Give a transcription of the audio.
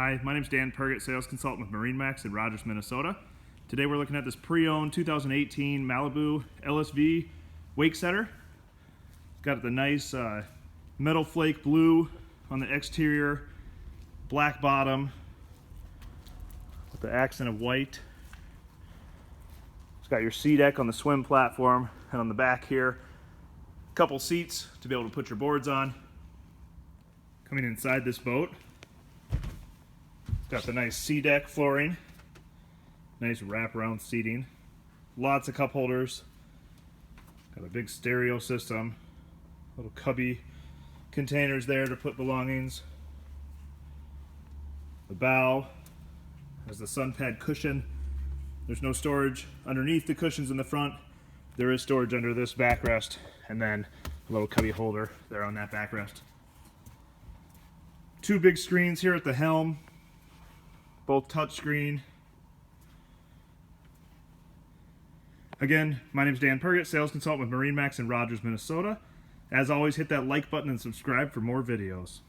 Hi, my name's Dan Pergett, sales consultant with MarineMax in Rogers, Minnesota. Today we're looking at this pre-owned 2018 Malibu LSV Wakesetter. It's got the nice metal flake blue on the exterior, black bottom with the accent of white. It's got your sea deck on the swim platform, and on the back here, a couple seats to be able to put your boards on. Coming inside this boat, got the nice sea deck flooring, nice wraparound seating, lots of cup holders, got a big stereo system, little cubby containers there to put belongings. The bow has the sun pad cushion. There's no storage underneath the cushions in the front. There is storage under this backrest, and then a little cubby holder there on that backrest. Two big screens here at the helm, both touchscreen. Again, my name is Dan Pergett, sales consultant with MarineMax in Rogers, Minnesota. As always, hit that like button and subscribe for more videos.